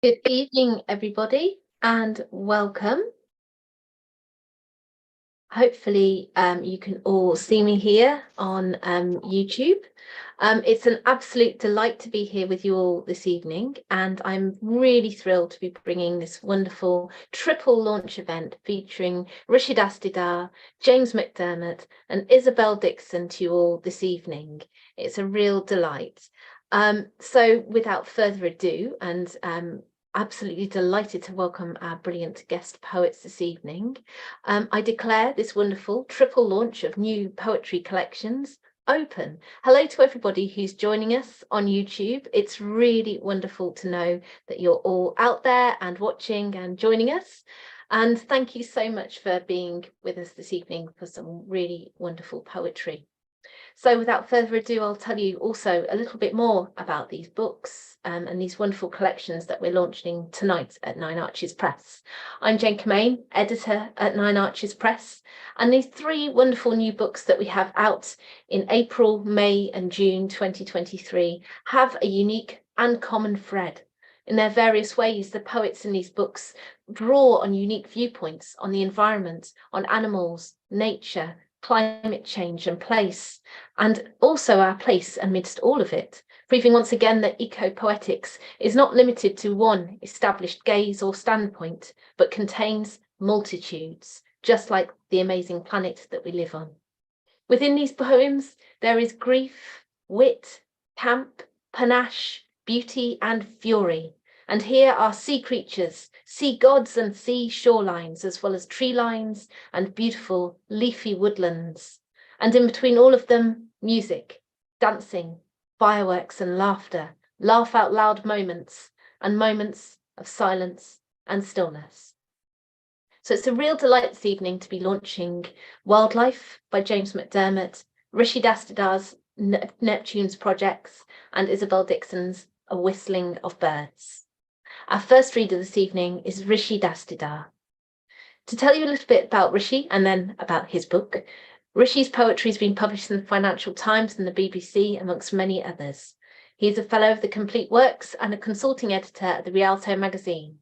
Good evening, everybody, and welcome. Hopefully, you can all see me here on YouTube. It's an absolute delight to be here with you all this evening, and I'm really thrilled to be bringing this wonderful triple launch event featuring Rishi Dastidar, James McDermott, and Isobel Dixon to you all this evening. It's a real delight. So without further ado, and absolutely delighted to welcome our brilliant guest poets this evening. I declare this wonderful triple launch of new poetry collections open. Hello to everybody who's joining us on YouTube. It's really wonderful to know that you're all out there and watching and joining us. And thank you so much for being with us this evening for some really wonderful poetry. So without further ado, I'll tell you also a little bit more about these books and these wonderful collections that we're launching tonight at Nine Arches Press. I'm Jane Kemain, editor at Nine Arches Press, and these three wonderful new books that we have out in April, May and June 2023 have a unique and common thread. In their various ways, the poets in these books draw on unique viewpoints on the environment, on animals, nature, climate change and place, and also our place amidst all of it, proving once again that eco-poetics is not limited to one established gaze or standpoint, but contains multitudes, just like the amazing planet that we live on. Within these poems, there is grief, wit, camp, panache, beauty and fury. And here are sea creatures, sea gods and sea shorelines, as well as tree lines and beautiful leafy woodlands. And in between all of them, music, dancing, fireworks and laughter, laugh out loud moments, and moments of silence and stillness. So it's a real delight this evening to be launching Wildlife by James McDermott, Rishi Dastidar's Neptune's projects, and Isobel Dixon's A Whistling of Birds. Our first reader this evening is Rishi Dastidar. To tell you a little bit about Rishi and then about his book, Rishi's poetry has been published in the Financial Times and the BBC, amongst many others. He is a fellow of the Complete Works and a consulting editor at the Rialto magazine.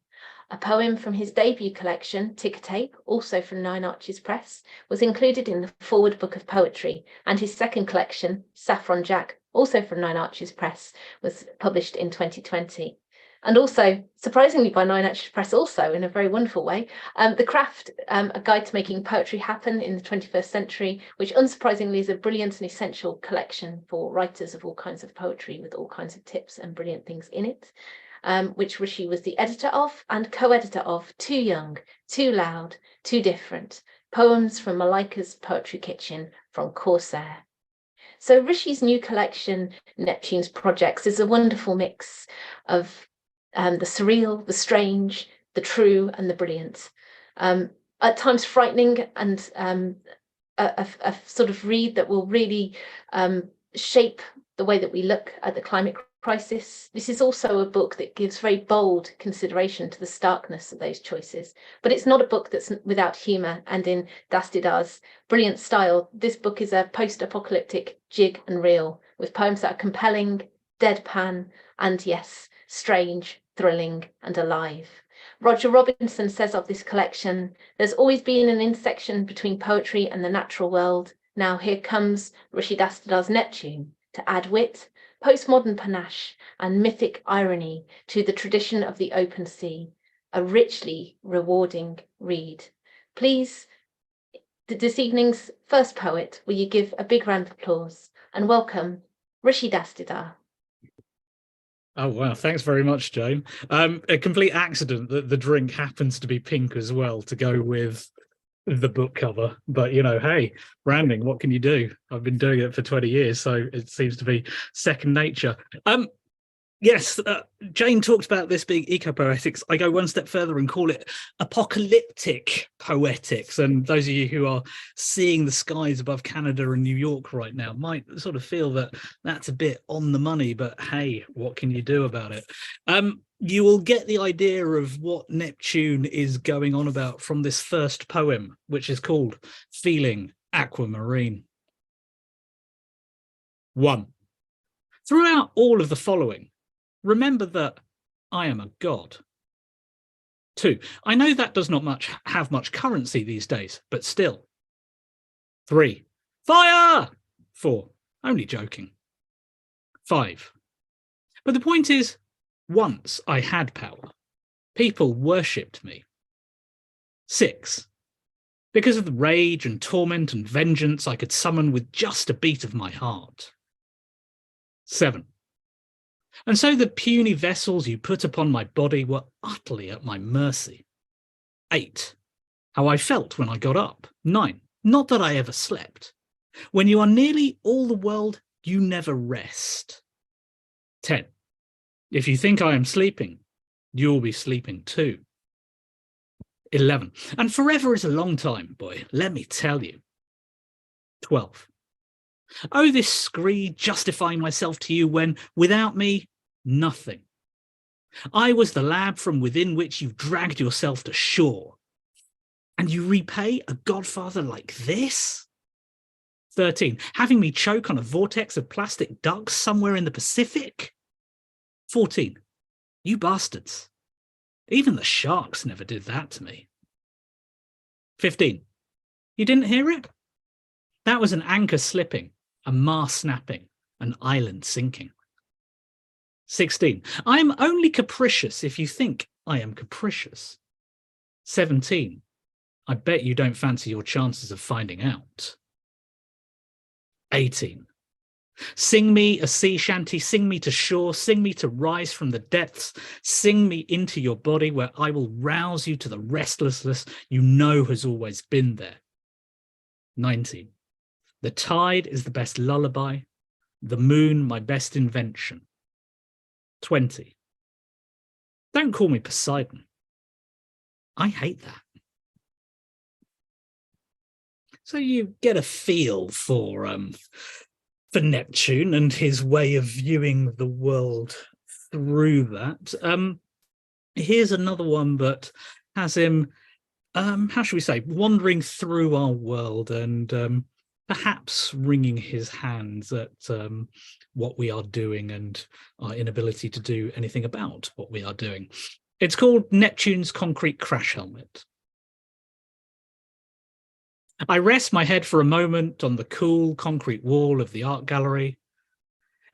A poem from his debut collection, Ticker Tape, also from Nine Arches Press, was included in the Forward Book of Poetry, and his second collection, Saffron Jack, also from Nine Arches Press, was published in 2020. And also, surprisingly by Nine Arches Press also, in a very wonderful way, The Craft, A Guide to Making Poetry Happen in the 21st Century, which unsurprisingly is a brilliant and essential collection for writers of all kinds of poetry with all kinds of tips and brilliant things in it, which Rishi was the editor of and co-editor of Too Young, Too Loud, Too Different, Poems from Malika's Poetry Kitchen from Corsair. So Rishi's new collection, Neptune's Projects, is a wonderful mix of the surreal, the strange, the true and the brilliant. At times frightening and a sort of read that will really shape the way that we look at the climate crisis. This is also a book that gives very bold consideration to the starkness of those choices, but it's not a book that's without humour, and in Dastidar's brilliant style, this book is a post-apocalyptic jig and reel with poems that are compelling, deadpan, and yes, strange, thrilling and alive. Roger Robinson says of this collection, there's always been an intersection between poetry and the natural world. Now here comes Rishi Dastidar's Neptune to add wit, postmodern panache and mythic irony to the tradition of the open sea, a richly rewarding read. Please, this evening's first poet, will you give a big round of applause and welcome Rishi Dastidar. Oh, wow. Thanks very much, Jane. A complete accident that the drink happens to be pink as well to go with the book cover. But, you know, hey, branding, what can you do? I've been doing it for 20 years, so it seems to be second nature. Yes, Jane talked about this being eco-poetics. I go one step further and call it apocalyptic poetics. And those of you who are seeing the skies above Canada and New York right now might sort of feel that that's a bit on the money, but hey, what can you do about it? You will get the idea of what Neptune is going on about from this first poem, which is called Feeling Aquamarine. 1. Throughout all of the following, remember that I am a god. 2. I know that does not have much currency these days, but still. 3. Fire! 4. Only joking. 5. But the point is, once I had power, people worshipped me. 6. Because of the rage and torment and vengeance I could summon with just a beat of my heart. 7. And so the puny vessels you put upon my body were utterly at my mercy. 8. How I felt when I got up. 9. Not that I ever slept. When you are nearly all the world, you never rest. 10. If you think I am sleeping, you'll be sleeping too. 11. And forever is a long time, boy, let me tell you. 12. Oh, this screed justifying myself to you when, without me, nothing. I was the lab from within which you dragged yourself to shore. And you repay a godfather like this? 13. Having me choke on a vortex of plastic ducks somewhere in the Pacific? 14. You bastards. Even the sharks never did that to me. 15. You didn't hear it? That was an anchor slipping, a mast snapping, an island sinking. 16. I am only capricious if you think I am capricious. 17. I bet you don't fancy your chances of finding out. 18. Sing me a sea shanty, sing me to shore, sing me to rise from the depths, sing me into your body where I will rouse you to the restlessness you know has always been there. 19. The tide is the best lullaby, the moon my best invention. 20. Don't call me Poseidon. I hate that. So you get a feel for Neptune and his way of viewing the world through that. Here's another one that has him, how should we say, wandering through our world and perhaps wringing his hands at what we are doing and our inability to do anything about what we are doing. It's called Neptune's Concrete Crash Helmet. I rest my head for a moment on the cool concrete wall of the art gallery,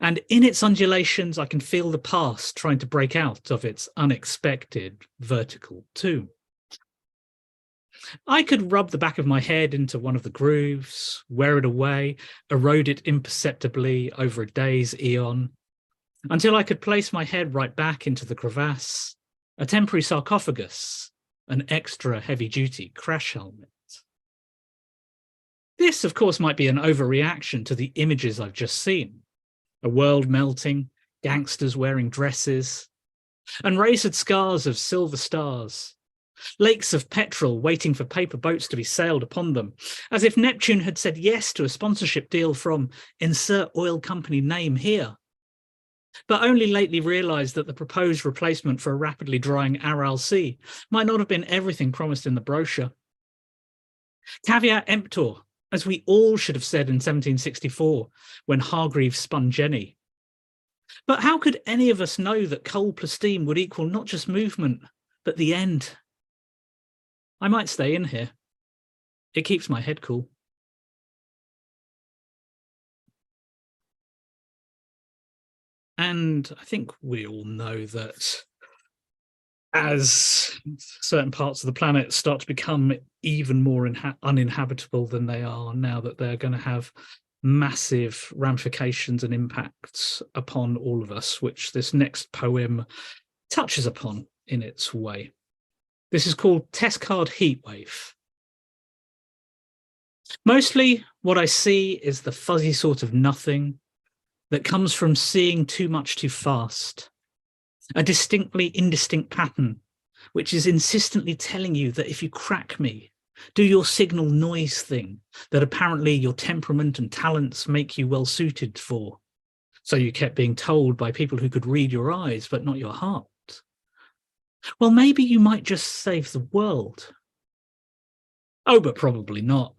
and in its undulations I can feel the past trying to break out of its unexpected vertical tomb. I could rub the back of my head into one of the grooves, wear it away, erode it imperceptibly over a day's eon, until I could place my head right back into the crevasse, a temporary sarcophagus, an extra heavy-duty crash helmet. This, of course, might be an overreaction to the images I've just seen. A world melting, gangsters wearing dresses, and razored scars of silver stars, lakes of petrol waiting for paper boats to be sailed upon them, as if Neptune had said yes to a sponsorship deal from insert oil company name here, but only lately realised that the proposed replacement for a rapidly drying Aral Sea might not have been everything promised in the brochure. Caveat emptor, as we all should have said in 1764 when Hargreaves spun Jenny. But how could any of us know that coal plus steam would equal not just movement, but the end? I might stay in here. It keeps my head cool. And I think we all know that as certain parts of the planet start to become even more uninhabitable than they are now, that they're going to have massive ramifications and impacts upon all of us, which this next poem touches upon in its way. This is called Test Card Heatwave. Mostly what I see is the fuzzy sort of nothing that comes from seeing too much too fast. A distinctly indistinct pattern, which is insistently telling you that if you crack me, do your signal noise thing that apparently your temperament and talents make you well suited for. So you kept being told by people who could read your eyes, but not your heart. Well, maybe you might just save the world. Oh, but probably not.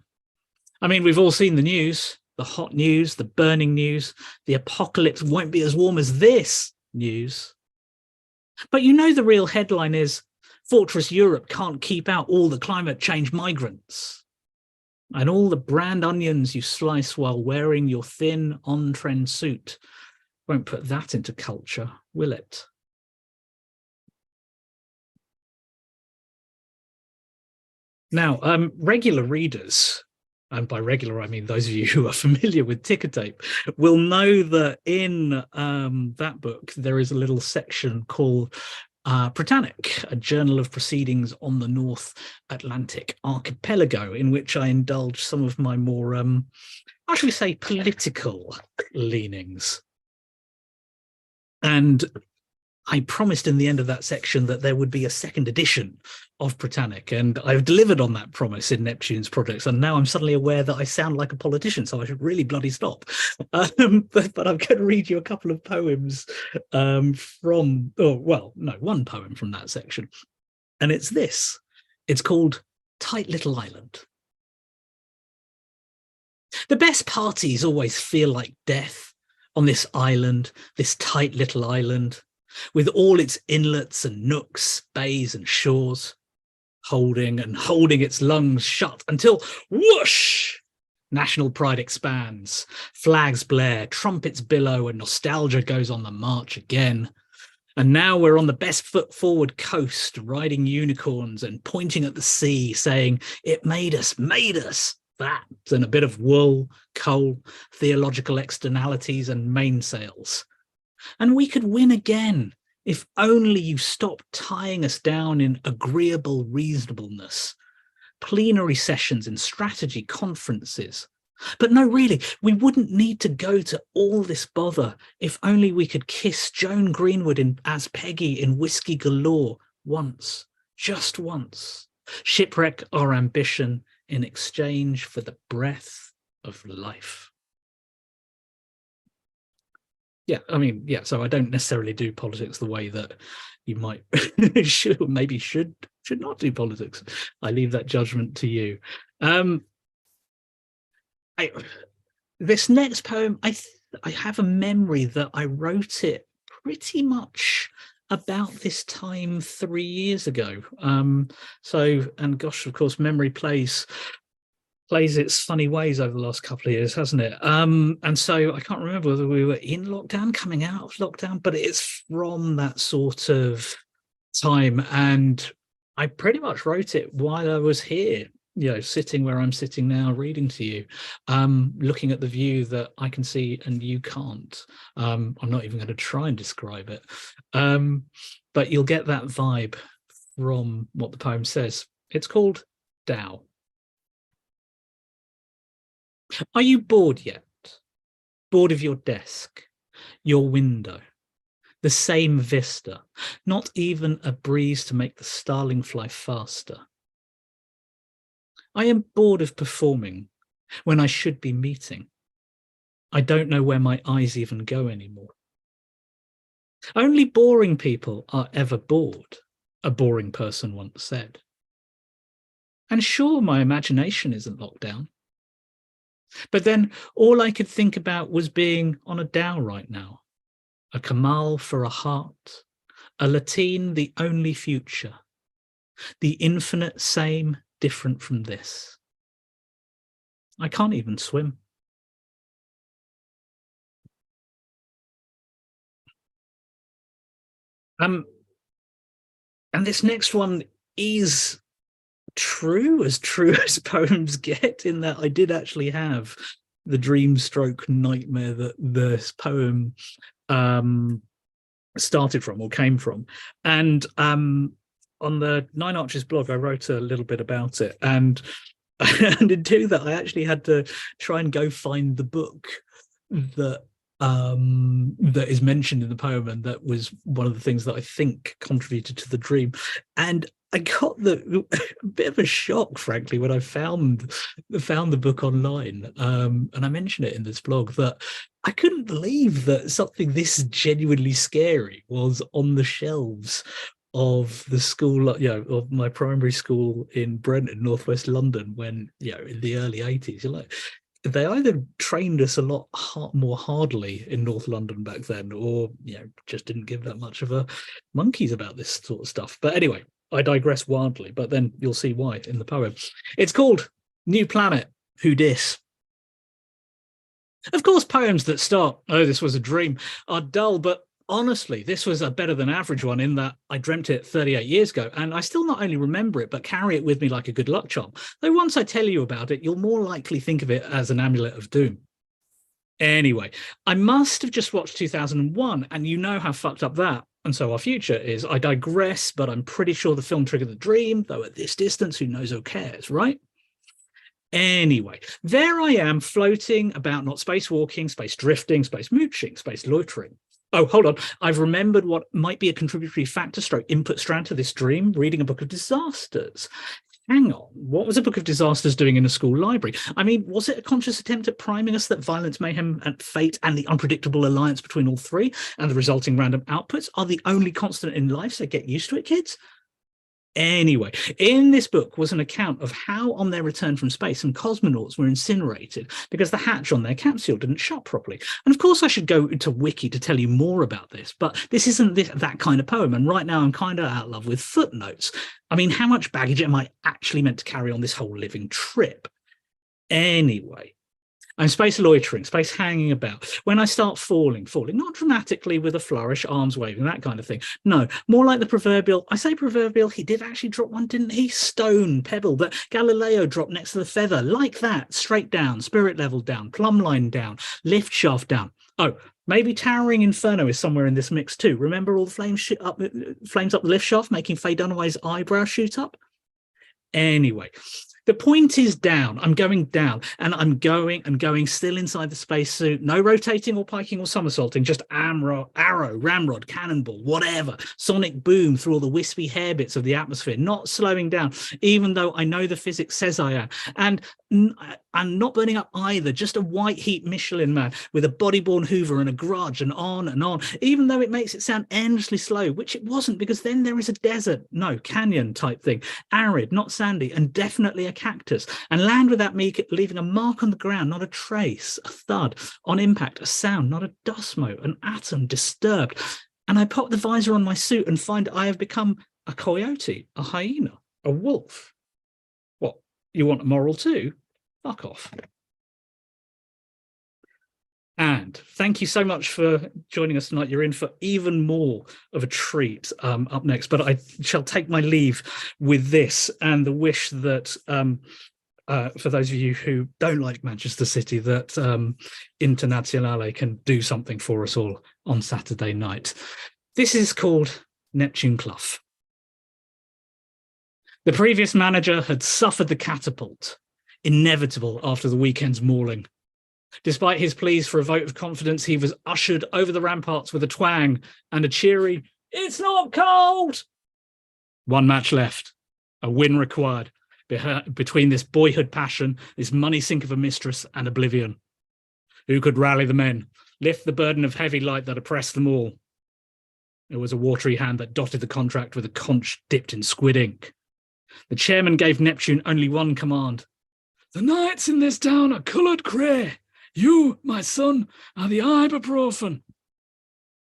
I mean, we've all seen the news, the hot news, the burning news, the apocalypse won't be as warm as this news. But you know the real headline is, Fortress Europe can't keep out all the climate change migrants. And all the brand onions you slice while wearing your thin on-trend suit won't put that into culture, will it? Now, regular readers, and by regular I mean those of you who are familiar with ticker tape, will know that in that book there is a little section called Britannic, a journal of proceedings on the North Atlantic archipelago, in which I indulge some of my more, how should we say, political leanings. And I promised in the end of that section that there would be a second edition of Britannic, and I've delivered on that promise in Neptune's projects, and now I'm suddenly aware that I sound like a politician, so I should really bloody stop. But I'm going to read you a couple of poems one poem from that section, and it's this. It's called Tight Little Island. The best parties always feel like death on this island, this tight little island, with all its inlets and nooks, bays and shores, holding its lungs shut until whoosh, national pride expands, flags blare, trumpets billow, and nostalgia goes on the march again. And now we're on the best foot forward coast, riding unicorns and pointing at the sea, saying, it made us, that, and a bit of wool, coal, theological externalities and mainsails. And we could win again if only you stop tying us down in agreeable reasonableness, plenary sessions and strategy conferences. But no, really, we wouldn't need to go to all this bother if only we could kiss Joan Greenwood as Peggy in Whiskey Galore once, just once, shipwreck our ambition in exchange for the breath of life. Yeah, I mean, yeah, so I don't necessarily do politics the way that you might should not do politics. I leave that judgment to you. This next poem, I have a memory that I wrote it pretty much about this time 3 years ago. And gosh, of course, memory plays its funny ways over the last couple of years, hasn't it? And so I can't remember whether we were in lockdown, coming out of lockdown, but it's from that sort of time. And I pretty much wrote it while I was here, sitting where I'm sitting now, reading to you, looking at the view that I can see and you can't. I'm not even going to try and describe it. But you'll get that vibe from what the poem says. It's called Tao. Are you bored yet? Bored of your desk, your window, the same vista, not even a breeze to make the starling fly faster? I am bored of performing when I should be meeting. I don't know where my eyes even go anymore. Only boring people are ever bored, a boring person once said. And sure, my imagination isn't locked down. But then all I could think about was being on a Tao right now, a Kamal for a heart, a Latin the only future, the infinite same different from this. I can't even swim. And this next one is true as poems get, in that I did actually have the dream stroke nightmare that this poem started from or came from. And on the Nine Arches blog, I wrote a little bit about it. And in doing that, I actually had to try and go find the book that is mentioned in the poem, and that was one of the things that I think contributed to the dream. And I got a bit of a shock, frankly, when I found the book online, and I mentioned it in this blog, that I couldn't believe that something this genuinely scary was on the shelves of the school, of my primary school in Brent in northwest London, when in the early 80s. You're like, they either trained us a lot more hardly in North London back then, or just didn't give that much of a monkeys about this sort of stuff. But anyway, I digress wildly, but then you'll see why in the poem. It's called New Planet, Who Dis? Of course, poems that start, oh, this was a dream, are dull, but honestly, this was a better than average one in that I dreamt it 38 years ago, and I still not only remember it, but carry it with me like a good luck charm. Though once I tell you about it, you'll more likely think of it as an amulet of doom. Anyway, I must have just watched 2001, and you know how fucked up that, and so our future is. I digress, but I'm pretty sure the film triggered the dream, though at this distance, who knows or cares, right? Anyway, there I am floating about, not spacewalking, space drifting, space mooching, space loitering. Oh, hold on. I've remembered what might be a contributory factor stroke input strand to this dream, reading a book of disasters. Hang on, what was a book of disasters doing in a school library? I mean, was it a conscious attempt at priming us that violence, mayhem, and fate and the unpredictable alliance between all three and the resulting random outputs are the only constant in life, so get used to it, kids? Anyway, in this book was an account of how on their return from space, some cosmonauts were incinerated because the hatch on their capsule didn't shut properly. And of course, I should go to Wiki to tell you more about this, but this isn't that kind of poem. And right now I'm kind of out of love with footnotes. I mean, how much baggage am I actually meant to carry on this whole living trip? Anyway, I'm space loitering, space hanging about. When I start falling, not dramatically with a flourish, arms waving, that kind of thing. No, more like the proverbial, I say proverbial, he did actually drop one, didn't he? Stone, pebble, that Galileo dropped next to the feather, like that, straight down, spirit level down, plumb line down, lift shaft down. Oh, maybe towering inferno is somewhere in this mix too. Remember all the flames up the lift shaft, making Faye Dunaway's eyebrow shoot up? Anyway, the point is down. I'm going down, and I'm going still inside the spacesuit. No rotating or piking or somersaulting, just arrow, ramrod, cannonball, whatever. Sonic boom through all the wispy hair bits of the atmosphere, not slowing down, even though I know the physics says I am. And I'm not burning up either, just a white heat Michelin man with a body-borne Hoover and a grudge and on, even though it makes it sound endlessly slow, which it wasn't, because then there is a desert, no, canyon type thing, arid, not sandy, and definitely a cactus, and land without me leaving a mark on the ground, not a trace, a thud, on impact, a sound, not a dust mote, an atom disturbed. And I pop the visor on my suit and find I have become a coyote, a hyena, a wolf. What, you want a moral too? Fuck off. And thank you so much for joining us tonight. You're in for even more of a treat up next, but I shall take my leave with this and the wish that for those of you who don't like Manchester City, that Internazionale can do something for us all on Saturday night. This is called Neptune Clough. The previous manager had suffered the catapult, inevitable after the weekend's mauling. Despite his pleas for a vote of confidence, he was ushered over the ramparts with a twang and a cheery, "It's not cold!" One match left, a win required, between this boyhood passion, this money sink of a mistress, and oblivion. Who could rally the men, lift the burden of heavy light that oppressed them all? It was a watery hand that dotted the contract with a conch dipped in squid ink. The chairman gave Neptune only one command. "The nights in this town are coloured grey. You, my son, are the ibuprofen."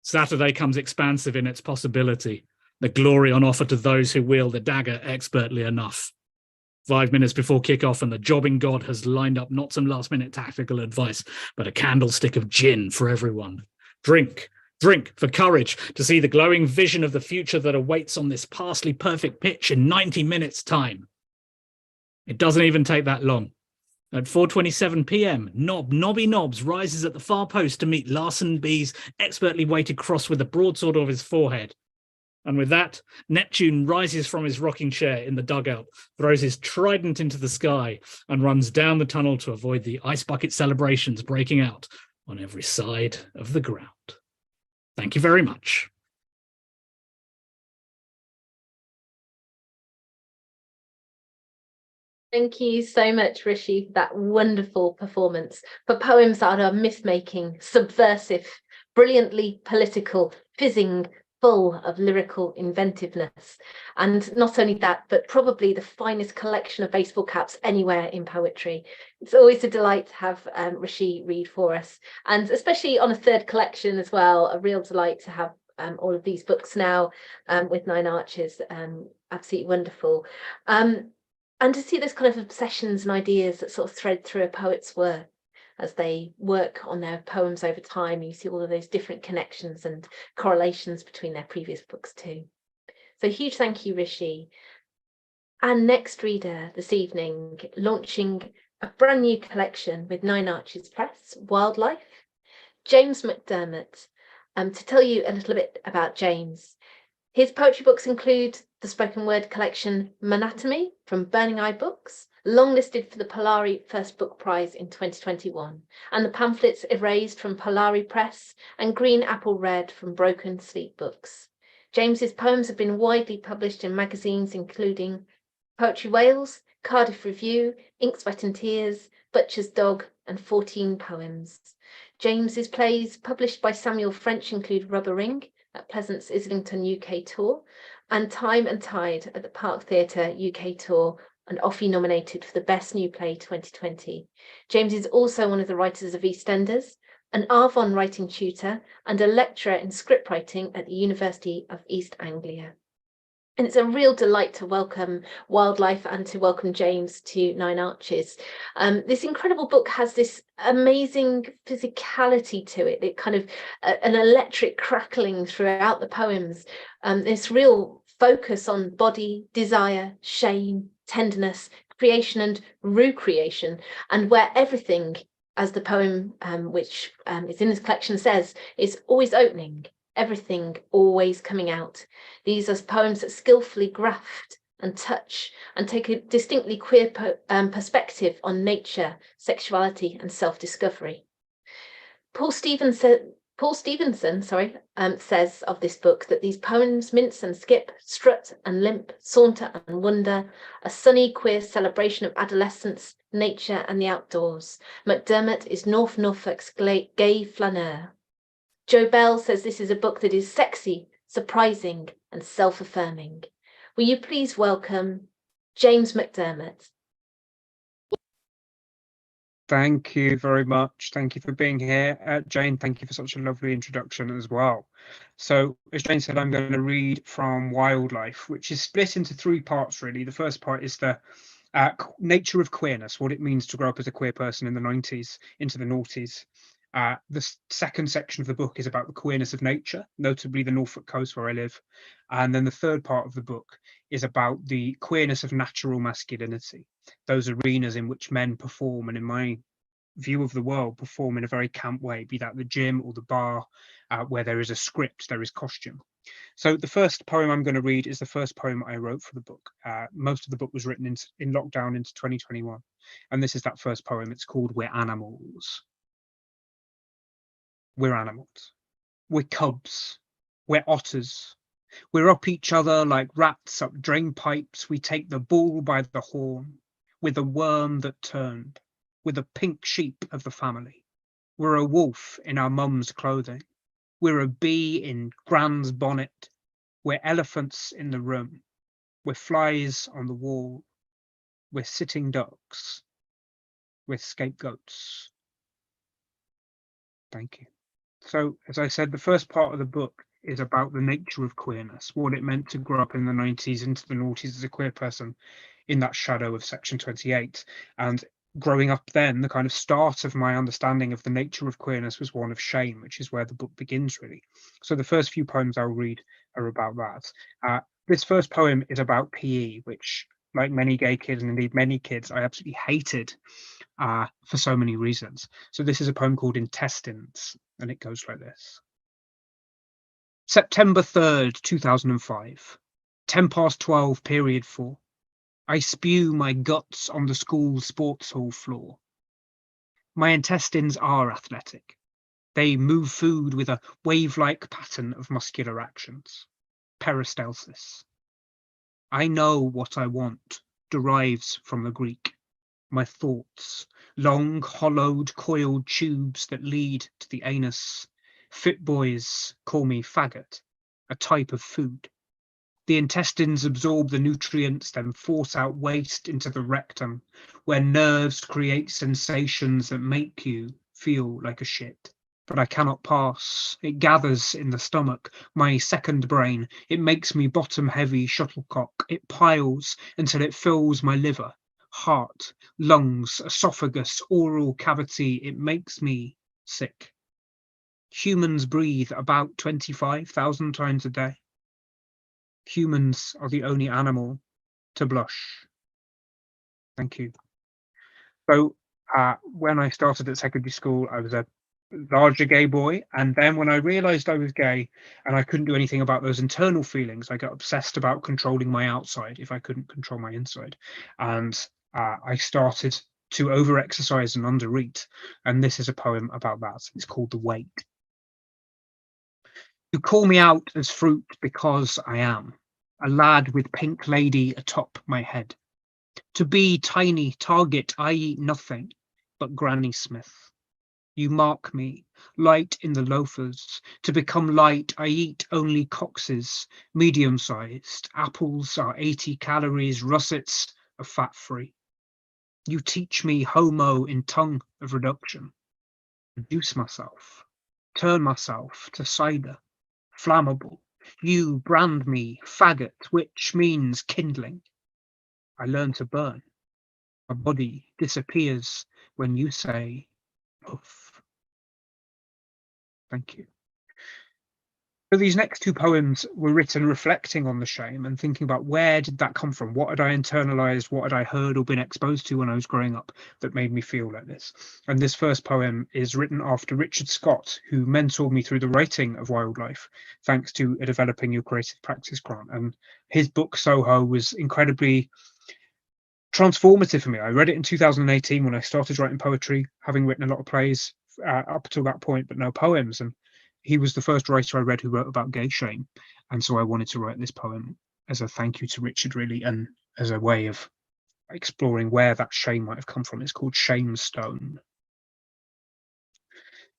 Saturday comes expansive in its possibility, the glory on offer to those who wield the dagger expertly enough. 5 minutes before kickoff, and the jobbing god has lined up not some last-minute tactical advice, but a candlestick of gin for everyone. Drink for courage to see the glowing vision of the future that awaits on this pastly perfect pitch in 90 minutes' time. It doesn't even take that long. At 4:27 p.m, Nobby Nobbs rises at the far post to meet Larson B's expertly weighted cross with the broadsword of his forehead. And with that, Neptune rises from his rocking chair in the dugout, throws his trident into the sky, and runs down the tunnel to avoid the ice bucket celebrations breaking out on every side of the ground. Thank you very much. Thank you so much, Rishi, for that wonderful performance, for poems that are myth-making, subversive, brilliantly political, fizzing, full of lyrical inventiveness. And not only that, but probably the finest collection of baseball caps anywhere in poetry. It's always a delight to have Rishi read for us, and especially on a third collection as well, a real delight to have all of these books now with 9 Arches absolutely wonderful. And to see those kind of obsessions and ideas that sort of thread through a poet's work as they work on their poems over time. You see all of those different connections and correlations between their previous books too. So huge thank you, Rishi. And next reader this evening, launching a brand new collection with Nine Arches Press, Wildlife, James McDermott. To tell you a little bit about James, his poetry books include the spoken word collection Monatomy from Burning Eye Books, longlisted for the Polari First Book Prize in 2021, and the pamphlets Erased from Polari Press and Green Apple Red from Broken Sleep Books. James's poems have been widely published in magazines including Poetry Wales, Cardiff Review, Ink, Sweat and Tears, Butcher's Dog, and 14 Poems. James's plays published by Samuel French include Rubber Ring at Pleasance Islington UK Tour and Time and Tide at the Park Theatre UK Tour, and Offie nominated for the Best New Play 2020. James is also one of the writers of EastEnders, an Arvon writing tutor, and a lecturer in scriptwriting at the University of East Anglia. And it's a real delight to welcome Wildlife and to welcome James to Nine Arches. This incredible book has this amazing physicality to it. It kind of an electric crackling throughout the poems. This real focus on body, desire, shame, tenderness, creation and recreation, and where everything, as the poem which is in this collection says, is always opening. Everything always coming out. These are poems that skillfully graft and touch and take a distinctly queer perspective on nature, sexuality and self-discovery. Paul Stevenson says of this book that these poems mince and skip, strut and limp, saunter and wonder, a sunny queer celebration of adolescence, nature and the outdoors. McDermott is North Norfolk's gay flaneur. Joe Bell says this is a book that is sexy, surprising, and self-affirming. Will you please welcome James McDermott? Thank you very much. Thank you for being here. Jane, thank you for such a lovely introduction as well. So, as Jane said, I'm going to read from Wildlife, which is split into three parts, really. The first part is the nature of queerness, what it means to grow up as a queer person in the 90s into the noughties. The second section of the book is about the queerness of nature, notably the Norfolk coast where I live. And then the third part of the book is about the queerness of natural masculinity, those arenas in which men perform, and in my view of the world, perform in a very camp way, be that the gym or the bar, where there is a script, there is costume. So the first poem I'm going to read is the first poem I wrote for the book. Most of the book was written in lockdown into 2021. And this is that first poem. It's called We're Animals. We're animals. We're cubs. We're otters. We're up each other like rats up drain pipes. We take the bull by the horn. We're the worm that turned. We're the pink sheep of the family. We're a wolf in our mum's clothing. We're a bee in Gran's bonnet. We're elephants in the room. We're flies on the wall. We're sitting ducks. We're scapegoats. Thank you. So, as I said, the first part of the book is about the nature of queerness, what it meant to grow up in the 90s into the noughties as a queer person in that shadow of Section 28. And growing up then, the kind of start of my understanding of the nature of queerness was one of shame, which is where the book begins, really. So the first few poems I'll read are about that. This first poem is about PE, which, like many gay kids, and indeed many kids, I absolutely hated for so many reasons. So this is a poem called Intestines, and it goes like this. September 3rd, 2005, 12:10, period 4. I spew my guts on the school sports hall floor. My intestines are athletic. They move food with a wave-like pattern of muscular actions. Peristalsis. I know what I want derives from the Greek. My thoughts, long, hollowed, coiled tubes that lead to the anus. Fit boys call me faggot, a type of food. The intestines absorb the nutrients, then force out waste into the rectum, where nerves create sensations that make you feel like a shit. but I cannot pass. It gathers in the stomach, my second brain. It makes me bottom-heavy shuttlecock. It piles until it fills my liver, heart, lungs, esophagus, oral cavity. It makes me sick. Humans breathe about 25,000 times a day. Humans are the only animal to blush. Thank you. So when I started at secondary school, I was a larger gay boy, and then when I realized I was gay and I couldn't do anything about those internal feelings, I got obsessed about controlling my outside if I couldn't control my inside, and I started to over-exercise and under-eat, and this is a poem about that. It's called The Weight. You call me out as fruit because I am a lad with pink lady atop my head. To be tiny target, I eat nothing but Granny Smith. You mark me, light in the loafers. To become light, I eat only Coxes, medium-sized. Apples are 80 calories, russets are fat-free. You teach me homo in tongue of reduction. Reduce myself, turn myself to cider, flammable. You brand me faggot, which means kindling. I learn to burn. My body disappears when you say poof. Thank you. So these next two poems were written reflecting on the shame and thinking about where did that come from? What had I internalized? What had I heard or been exposed to when I was growing up that made me feel like this? And this first poem is written after Richard Scott, who mentored me through the writing of Wildlife, thanks to a Developing Your Creative Practice grant. And his book, Soho, was incredibly transformative for me. I read it in 2018 when I started writing poetry, having written a lot of plays up until that point, but no poems. And he was the first writer I read who wrote about gay shame. And so I wanted to write this poem as a thank you to Richard, really, and as a way of exploring where that shame might have come from. It's called Shame Stone.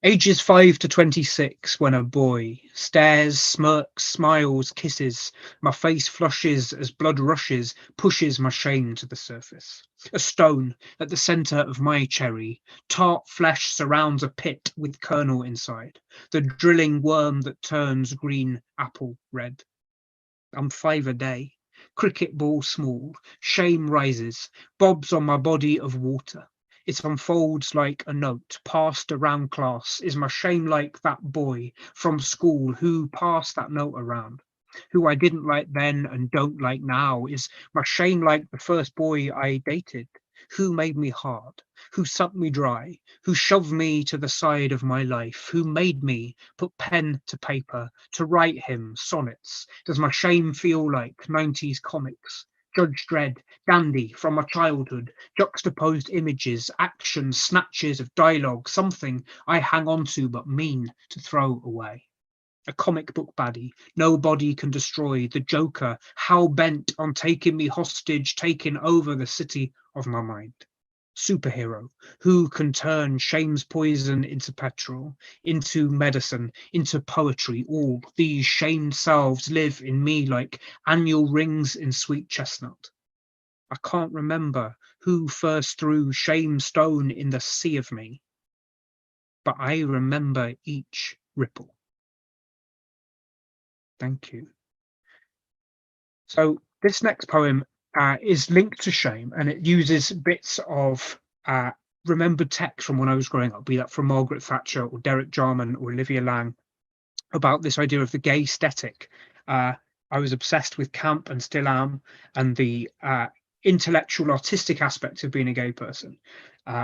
Ages 5 to 26, when a boy stares, smirks, smiles, kisses, my face flushes as blood rushes, pushes my shame to the surface. A stone at the centre of my cherry, tart flesh surrounds a pit with kernel inside, the drilling worm that turns green apple red. I'm 5 a day, cricket ball small, shame rises, bobs on my body of water. It unfolds like a note passed around class. Is my shame like that boy from school who passed that note around? Who I didn't like then and don't like now? Is my shame like the first boy I dated? Who made me hard? Who sucked me dry? Who shoved me to the side of my life? Who made me put pen to paper to write him sonnets? Does my shame feel like 90s comics? Judge Dredd, Dandy from my childhood, juxtaposed images, actions, snatches of dialogue, something I hang on to but mean to throw away. A comic book baddie, nobody can destroy, the Joker, how bent on taking me hostage, taking over the city of my mind. Superhero, who can turn shame's poison into petrol, into medicine, into poetry. All these shamed selves live in me like annual rings in sweet chestnut. I can't remember who first threw shame stone in the sea of me, but I remember each ripple. Thank you. So this next poem is linked to shame, and it uses bits of remembered text from when I was growing up, be that from Margaret Thatcher or Derek Jarman or Olivia Laing, about this idea of the gay aesthetic. I was obsessed with camp and still am, and the intellectual, artistic aspect of being a gay person,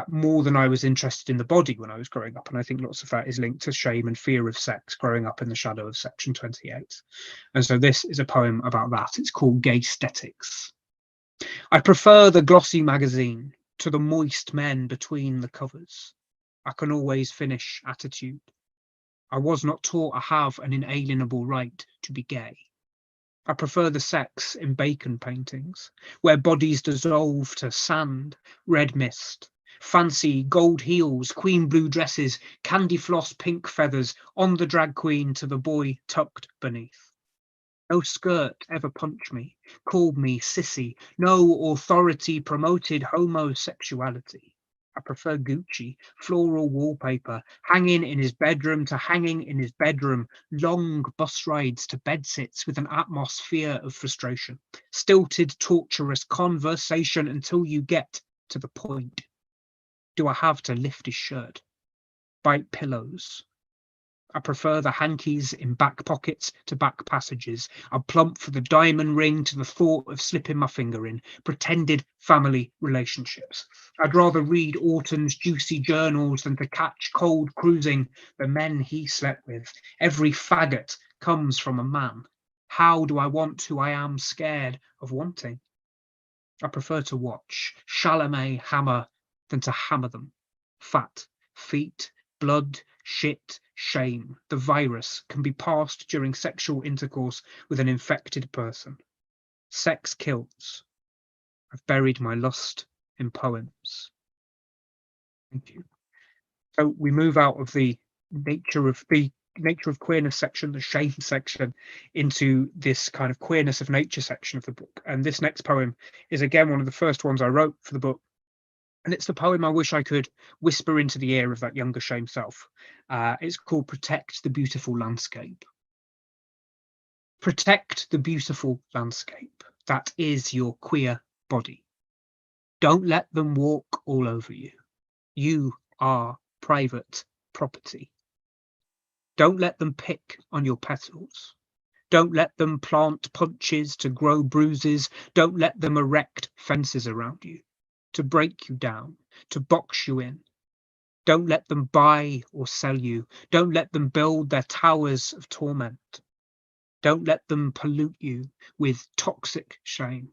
more than I was interested in the body when I was growing up. And I think lots of that is linked to shame and fear of sex, growing up in the shadow of Section 28. And so this is a poem about that. It's called Gay Aesthetics. I prefer the glossy magazine to the moist men between the covers. I can always finish attitude. I was not taught I have an inalienable right to be gay. I prefer the sex in Bacon paintings, where bodies dissolve to sand, red mist, fancy gold heels, queen blue dresses, candy floss pink feathers, on the drag queen to the boy tucked beneath. No skirt ever punched me, called me sissy, no authority promoted homosexuality. I prefer Gucci, floral wallpaper, hanging in his bedroom to hanging in his bedroom, long bus rides to bedsits with an atmosphere of frustration, stilted, torturous conversation until you get to the point. Do I have to lift his shirt? Bite pillows. I prefer the hankies in back pockets to back passages. I plump for the diamond ring to the thought of slipping my finger in. Pretended family relationships. I'd rather read Orton's juicy journals than to catch cold cruising the men he slept with. Every faggot comes from a man. How do I want who I am scared of wanting? I prefer to watch Chalamet hammer than to hammer them. Fat, feet, blood, shit, shame. The virus can be passed during sexual intercourse with an infected person. Sex kills. I've buried my lust in poems. Thank you. So we move out of the nature of queerness section, the shame section, into this kind of queerness of nature section of the book. And this next poem is again one of the first ones I wrote for the book. And it's the poem I wish I could whisper into the ear of that younger shame self. It's called Protect the Beautiful Landscape. Protect the beautiful landscape. That is your queer body. Don't let them walk all over you. You are private property. Don't let them pick on your petals. Don't let them plant punches to grow bruises. Don't let them erect fences around you, to break you down, to box you in. Don't let them buy or sell you. Don't let them build their towers of torment. Don't let them pollute you with toxic shame.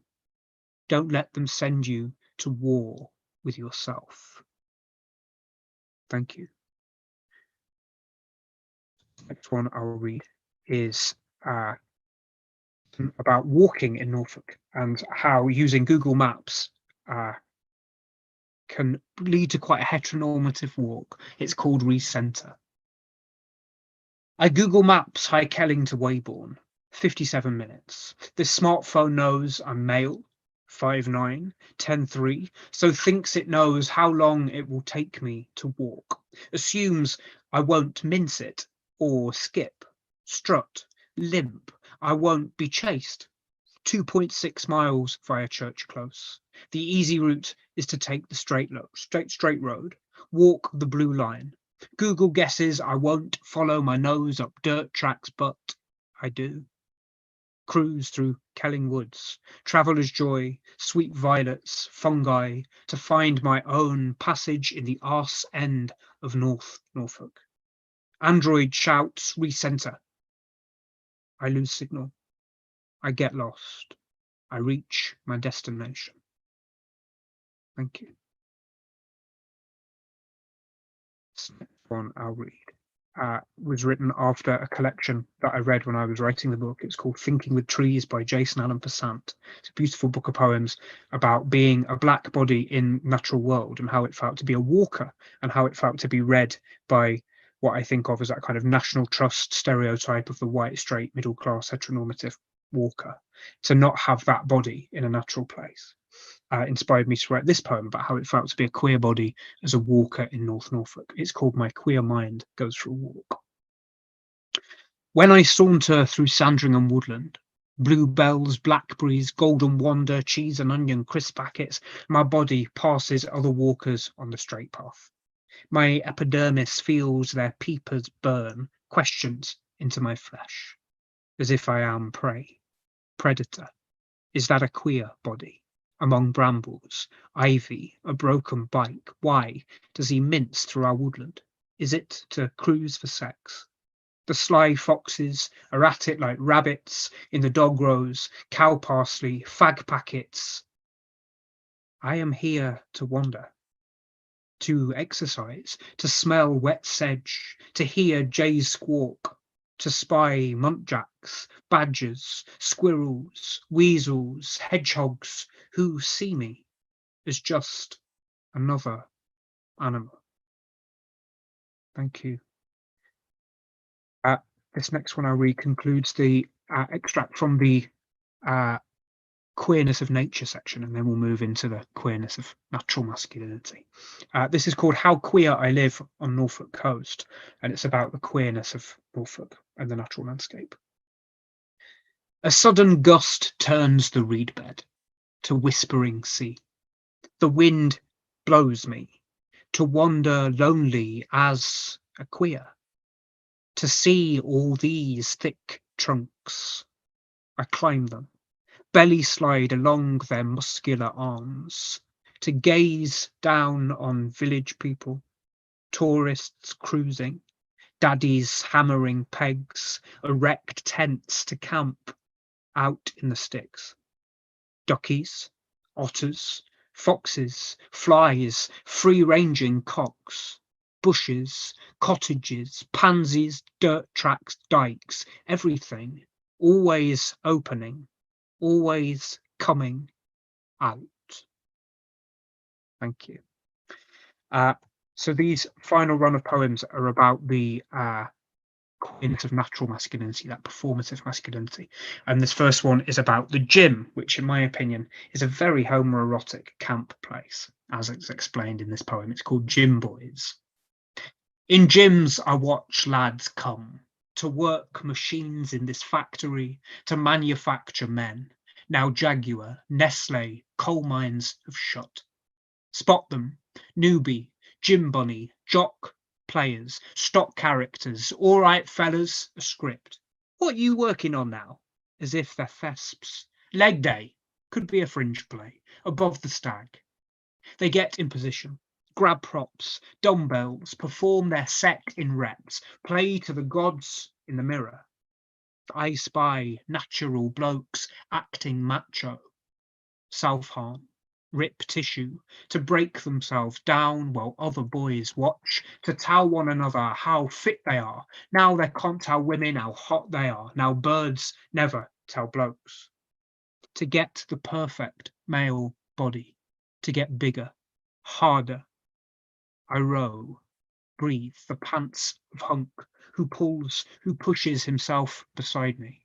Don't let them send you to war with yourself. Thank you. Next one I'll read is about walking in Norfolk and how using Google Maps can lead to quite a heteronormative walk. It's called Recenter. I Google Maps High Kelling to Weybourne, 57 minutes. This smartphone knows I'm male, 5'9", 10'3", so thinks it knows how long it will take me to walk. Assumes I won't mince it or skip, strut, limp. I won't be chased. 2.6 miles via Church Close. The easy route is to take the straight road, walk the blue line. Google guesses I won't follow my nose up dirt tracks, but I do. Cruise through Kelling Woods, traveller's joy, sweet violets, fungi, to find my own passage in the arse end of North Norfolk. Android shouts, recenter. I lose signal. I get lost. I reach my destination. Thank you. This next one I'll read was written after a collection that I read when I was writing the book. It's called Thinking with Trees by Jason Allen Passant. It's a beautiful book of poems about being a black body in natural world and how it felt to be a walker and how it felt to be read by what I think of as that kind of national trust stereotype of the white, straight, middle class, heteronormative walker, to not have that body in a natural place. Inspired me to write this poem about how it felt to be a queer body as a walker in North Norfolk. It's called My Queer Mind Goes for a Walk. When I saunter through Sandringham woodland, bluebells, blackberries, golden wonder, cheese and onion crisp packets, my body passes other walkers on the straight path. My epidermis feels their peepers burn questions into my flesh, as if I am prey, predator. Is that a queer body? Among brambles, ivy, a broken bike. Why does he mince through our woodland? Is it to cruise for sex? The sly foxes are at it like rabbits in the dog rows, cow parsley, fag packets. I am here to wander, to exercise, to smell wet sedge, to hear jays squawk, to spy muntjacks, badgers, squirrels, weasels, hedgehogs who see me as just another animal. Thank you. This next one I read concludes the extract from the queerness of nature section, and then we'll move into the queerness of natural masculinity. This is called How Queer I Live on Norfolk Coast, and it's about the queerness of Norfolk and the natural landscape. A sudden gust turns the reed bed to whispering sea. The wind blows me to wander lonely as a queer, to see all these thick trunks. I climb them, belly slide along their muscular arms, to gaze down on village people, tourists cruising, daddies hammering pegs, erect tents to camp out in the sticks. Duckies, otters, foxes, flies, free-ranging cocks, bushes, cottages, pansies, dirt tracks, dikes, everything, always opening, always coming out. Thank you. So these final run of poems are about the queerness of natural masculinity, that performative masculinity. And this first one is about the gym, which in my opinion is a very homoerotic camp place, as it's explained in this poem. It's called Gym Boys. In gyms I watch lads come to work machines in this factory to manufacture men. Now Jaguar, Nestle, coal mines have shut. Spot them, newbie, gym bunny, jock, players, stock characters, all right fellas, a script. What you working on now? As if they're thesps. Leg day, could be a fringe play, above the stag. They get in position, grab props, dumbbells, perform their set in reps, play to the gods in the mirror. I spy natural blokes acting macho, self-harm, rip tissue, to break themselves down while other boys watch, to tell one another how fit they are. Now they can't tell women how hot they are. Now birds never tell blokes. To get the perfect male body, to get bigger, harder. I row, breathe the pants of hunk, who pulls, who pushes himself beside me.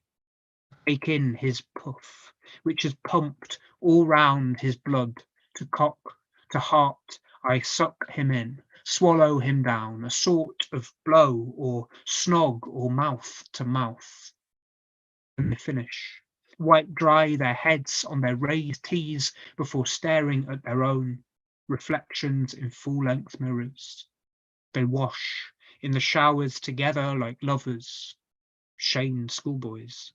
Take in his puff, which is pumped all round his blood, to cock, to heart. I suck him in, swallow him down, a sort of blow or snog or mouth to mouth. And they finish, wipe dry their heads on their raised tees before staring at their own reflections in full-length mirrors. They wash in the showers together like lovers, shamed schoolboys,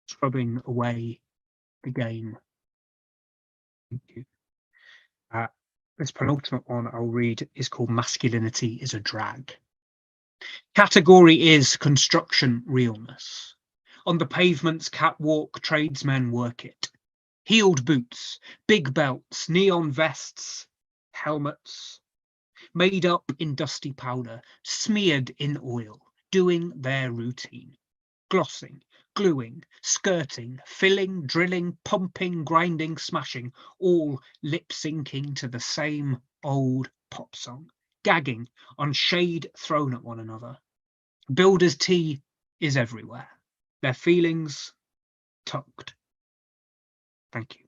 scrubbing away the game. Thank you. This penultimate one I'll read is called Masculinity is a Drag. Category is construction realness. On the pavement's catwalk, tradesmen work it. Heeled boots, big belts, neon vests, helmets, made up in dusty powder, smeared in oil, doing their routine. Glossing, gluing, skirting, filling, drilling, pumping, grinding, smashing, all lip-syncing to the same old pop song, gagging on shade thrown at one another. Builder's tea is everywhere, their feelings tucked. Thank you.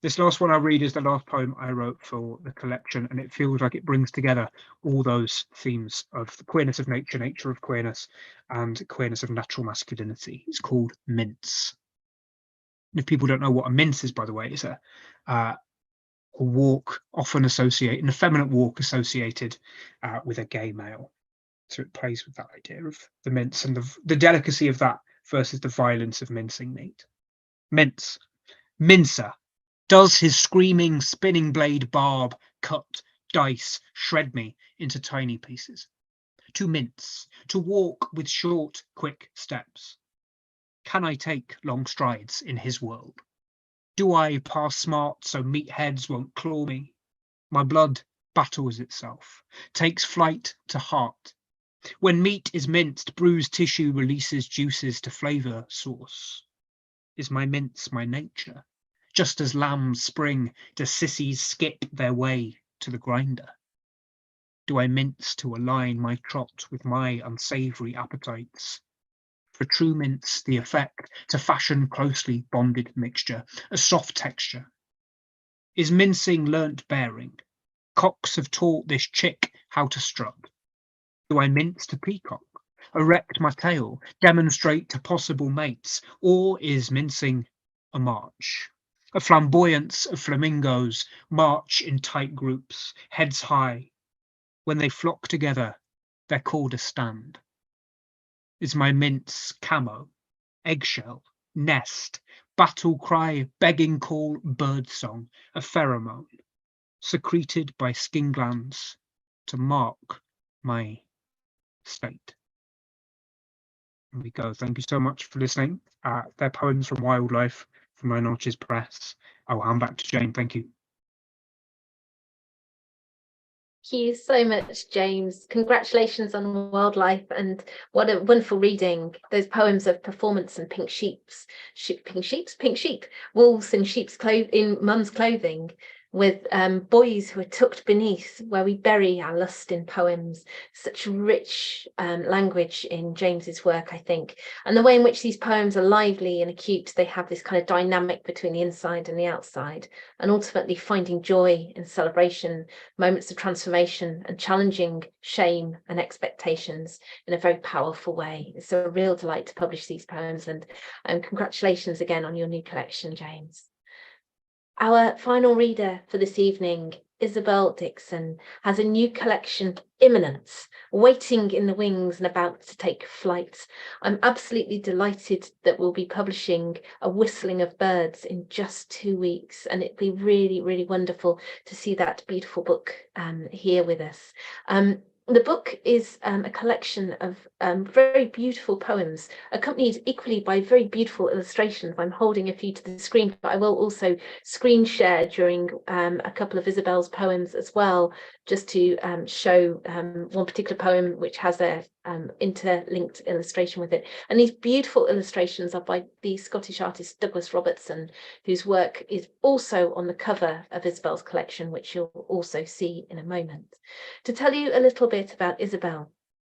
This last one I'll read is the last poem I wrote for the collection, and it feels like it brings together all those themes of the queerness of nature, nature of queerness, and queerness of natural masculinity. It's called Mince. And if people don't know what a mince is, by the way, it's a walk often associated, an effeminate walk associated with a gay male. So it plays with that idea of the mince and the delicacy of that versus the violence of mincing meat. Mince. Mincer. Does his screaming spinning blade barb cut, dice, shred me into tiny pieces? To mince, to walk with short, quick steps. Can I take long strides in his world? Do I pass smart so meatheads won't claw me? My blood battles itself, takes flight to heart. When meat is minced, bruised tissue releases juices to flavour sauce. Is my mince my nature? Just as lambs spring, do sissies skip their way to the grinder? Do I mince to align my trot with my unsavoury appetites? for true mints the effect to fashion closely bonded mixture, a soft texture. Is mincing learnt bearing? Cocks have taught this chick how to strut. Do I mince to peacock? Erect my tail, demonstrate to possible mates, or is mincing a march? A flamboyance of flamingos march in tight groups, heads high. When they flock together, they're called a stand. Is my mince camo, eggshell, nest, battle cry, begging call, bird song, a pheromone, secreted by skin glands to mark my state? There we go. Thank you so much for listening. They're poems from Wildlife from Nine Arches Press. I'll hand back to Jane. Thank you. Thank you so much, James. Congratulations on Wildlife, and what a wonderful reading. Those poems of performance and pink sheep, wolves in sheep's in mum's clothing, with boys who are tucked beneath, where we bury our lust in poems. Such rich language in James's work, I think, and the way in which these poems are lively and acute. They have this kind of dynamic between the inside and the outside, and ultimately finding joy in celebration, moments of transformation, and challenging shame and expectations in a very powerful way. It's a real delight to publish these poems, and congratulations again on your new collection, James. Our final reader for this evening, Isobel Dixon, has a new collection, Imminence, waiting in the wings and about to take flight. I'm absolutely delighted that we'll be publishing A Whistling of Birds in just 2 weeks, and it'd be really, really wonderful to see that beautiful book here with us. The book is a collection of very beautiful poems, accompanied equally by very beautiful illustrations. I'm holding a few to the screen, but I will also screen share during a couple of Isobel's poems as well, just to show one particular poem which has a interlinked illustration with it. And these beautiful illustrations are by the Scottish artist Douglas Robertson, whose work is also on the cover of Isobel's collection, which you'll also see in a moment. To tell you a little bit about Isobel,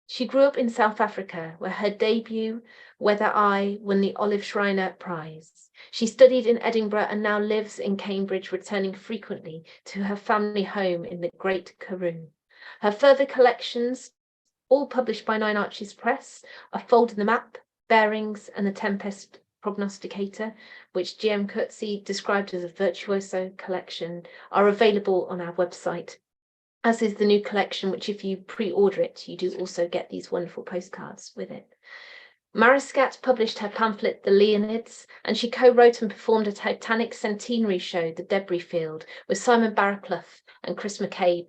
she grew up in South Africa, where her debut Whether I won the Olive Schreiner Prize. She studied in Edinburgh and now lives in Cambridge, returning frequently to her family home in the Great Karoo. Her further collections, all published by Nine Arches Press, are Fold in the Map, Bearings, and The Tempest Prognosticator, which GM Coetzee described as a virtuoso collection, are available on our website, as is the new collection, which if you pre-order it, you do also get these wonderful postcards with it. Mariscat published her pamphlet, The Leonids, and she co-wrote and performed a Titanic centenary show, The Debris Field, with Simon Barraclough and Chris McCabe.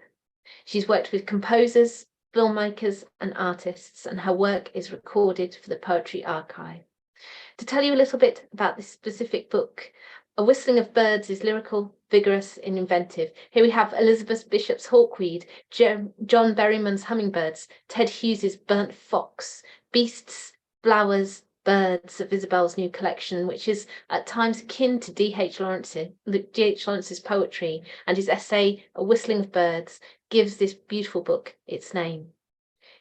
She's worked with composers, filmmakers, and artists, and her work is recorded for the Poetry Archive. To tell you a little bit about this specific book, A Whistling of Birds is lyrical, vigorous, and inventive. Here we have Elizabeth Bishop's Hawkweed, John Berryman's Hummingbirds, Ted Hughes's Burnt Fox, Beasts, Flowers, Birds of Isobel's new collection, which is at times akin to D.H. Lawrence's poetry, and his essay, A Whistling of Birds, gives this beautiful book its name.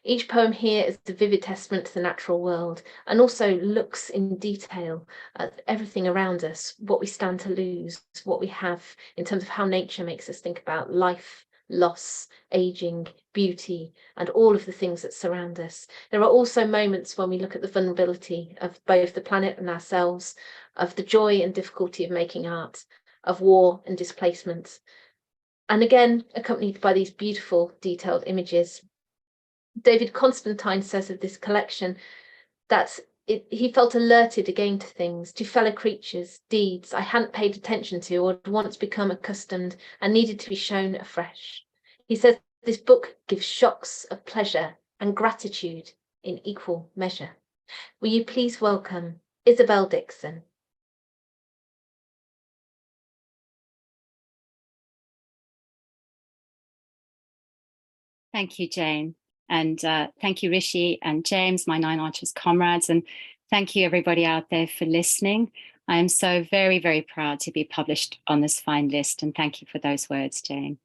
Each poem here is a vivid testament to the natural world, and also looks in detail at everything around us, what we stand to lose, what we have in terms of how nature makes us think about life, loss, aging, beauty, and all of the things that surround us. There are also moments when we look at the vulnerability of both the planet and ourselves, of the joy and difficulty of making art, of war and displacement, and again accompanied by these beautiful detailed images. David Constantine says of this collection that he felt alerted again to things, to fellow creatures, deeds I hadn't paid attention to or had once become accustomed and needed to be shown afresh. He says this book gives shocks of pleasure and gratitude in equal measure. Will you please welcome Isobel Dixon? Thank you, Jane. And thank you, Rishi and James, my Nine Arches comrades. And thank you, everybody out there, for listening. I am so very, very proud to be published on this fine list. And thank you for those words, Jane.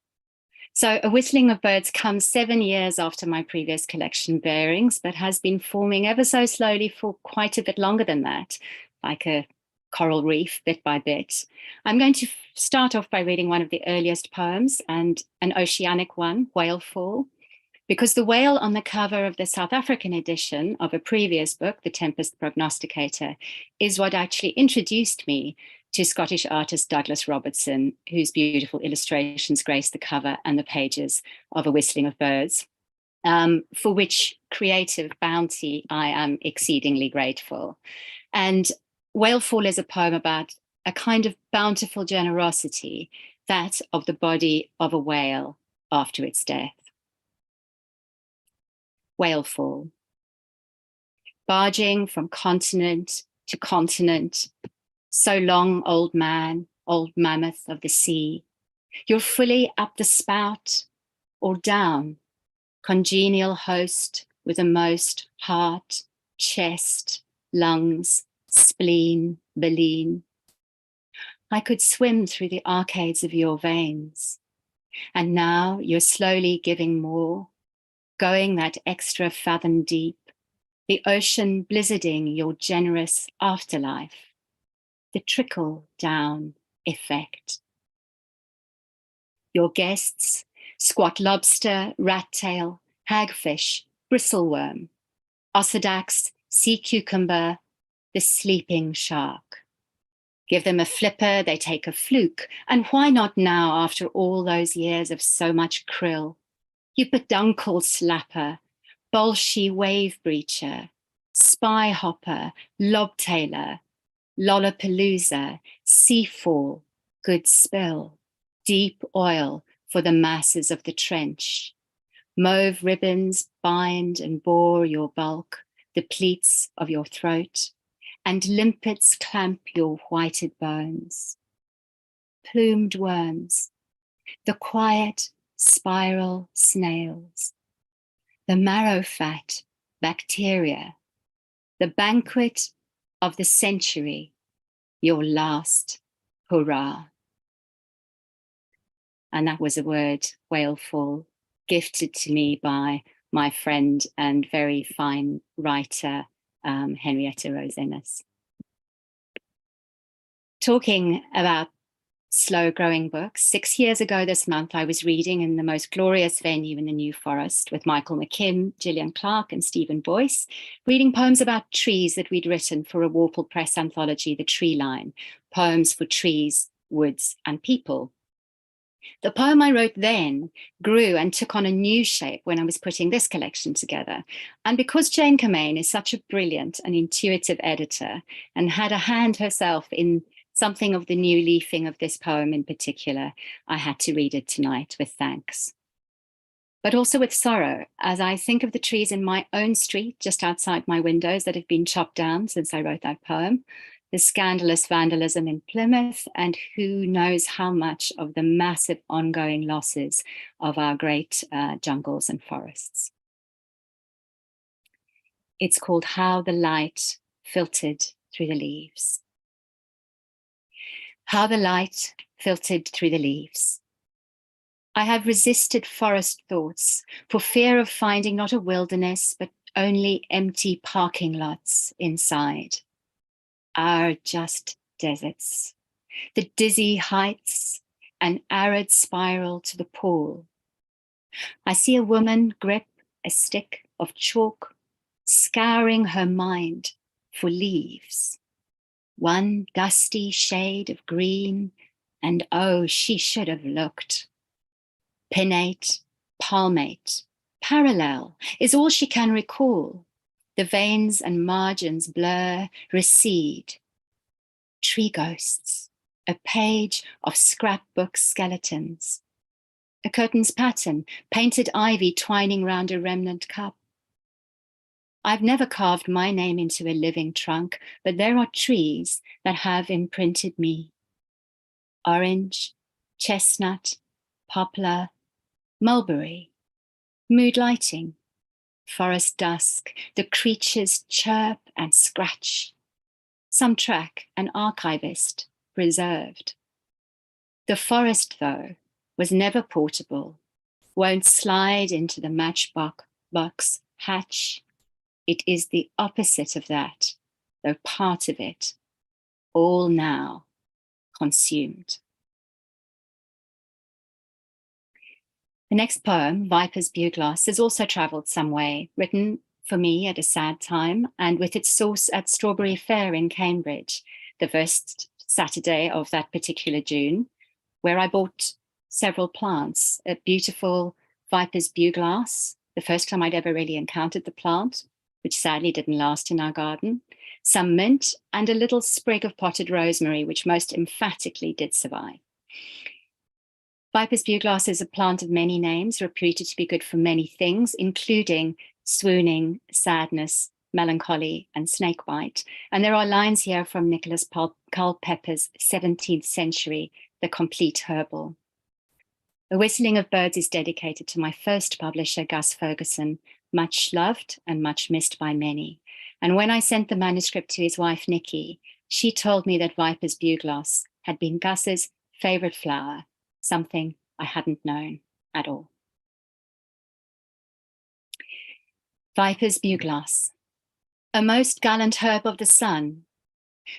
So A Whistling of Birds comes 7 years after my previous collection, Bearings, but has been forming ever so slowly for quite a bit longer than that, like a coral reef, bit by bit. I'm going to start off by reading one of the earliest poems, and an oceanic one, Whalefall, because the whale on the cover of the South African edition of a previous book, The Tempest Prognosticator, is what actually introduced me to Scottish artist Douglas Robertson, whose beautiful illustrations grace the cover and the pages of A Whistling of Birds, for which creative bounty I am exceedingly grateful. And Whalefall is a poem about a kind of bountiful generosity, that of the body of a whale after its death. Whalefall. Barging from continent to continent, so long, old man, old mammoth of the sea, you're fully up the spout or down, congenial host with a most heart, chest, lungs, spleen, baleen. I could swim through the arcades of your veins, and now you're slowly giving more, going that extra fathom deep, the ocean blizzarding your generous afterlife, the trickle down effect. Your guests, squat lobster, rat tail, hagfish, bristleworm, ossodax, sea cucumber, the sleeping shark. Give them a flipper, they take a fluke, and why not now after all those years of so much krill? You peduncle slapper, bolshy wave breacher, spy hopper, lobtailer, lollapalooza, seafall, good spill, deep oil for the masses of the trench. Mauve ribbons bind and bore your bulk, the pleats of your throat, and limpets clamp your whited bones. Plumed worms, the quiet spiral snails, the marrow fat bacteria, the banquet of the century, your last hurrah. And that was a word, Whalefall, gifted to me by my friend and very fine writer, Henrietta Rosenas. Talking about slow growing books, 6 years ago this month, I was reading in the most glorious venue in the New Forest with Michael McKim, Gillian Clark and Stephen Boyce, reading poems about trees that we'd written for a Warple Press anthology, The Tree Line, poems for trees, woods and people. The poem I wrote then grew and took on a new shape when I was putting this collection together. And because Jane Kermain is such a brilliant and intuitive editor and had a hand herself in something of the new leafing of this poem in particular, I had to read it tonight with thanks. But also with sorrow, as I think of the trees in my own street just outside my windows that have been chopped down since I wrote that poem, the scandalous vandalism in Plymouth, and who knows how much of the massive ongoing losses of our great jungles and forests. It's called How the Light Filtered Through the Leaves. How the light filtered through the leaves. I have resisted forest thoughts for fear of finding not a wilderness, but only empty parking lots inside. Our just deserts, the dizzy heights, an arid spiral to the pool. I see a woman grip a stick of chalk, scouring her mind for leaves. One dusty shade of green, and oh, she should have looked. Pinnate, palmate, parallel is all she can recall. The veins and margins blur, recede. Tree ghosts, a page of scrapbook skeletons. A curtain's pattern, painted ivy twining round a remnant cup. I've never carved my name into a living trunk, but there are trees that have imprinted me. Orange, chestnut, poplar, mulberry, mood lighting, forest dusk, the creatures chirp and scratch. Some track an archivist preserved. The forest, though, was never portable, won't slide into the matchbox hatch. It is the opposite of that, though part of it, all now consumed. The next poem, Viper's Bugloss, has also travelled some way, written for me at a sad time and with its source at Strawberry Fair in Cambridge, the first Saturday of that particular June, where I bought several plants, a beautiful Viper's Bugloss, the first time I'd ever really encountered the plant, which sadly didn't last in our garden, some mint, and a little sprig of potted rosemary, which most emphatically did survive. Viper's Bugloss is a plant of many names, reputed to be good for many things, including swooning, sadness, melancholy, and snakebite. And there are lines here from Nicholas Culpeper's 17th century, The Complete Herbal. The Whistling of Birds is dedicated to my first publisher, Gus Ferguson, much loved and much missed by many. And when I sent the manuscript to his wife, Nikki, she told me that Viper's Bugloss had been Gus's favourite flower, something I hadn't known at all. Viper's Bugloss, a most gallant herb of the sun,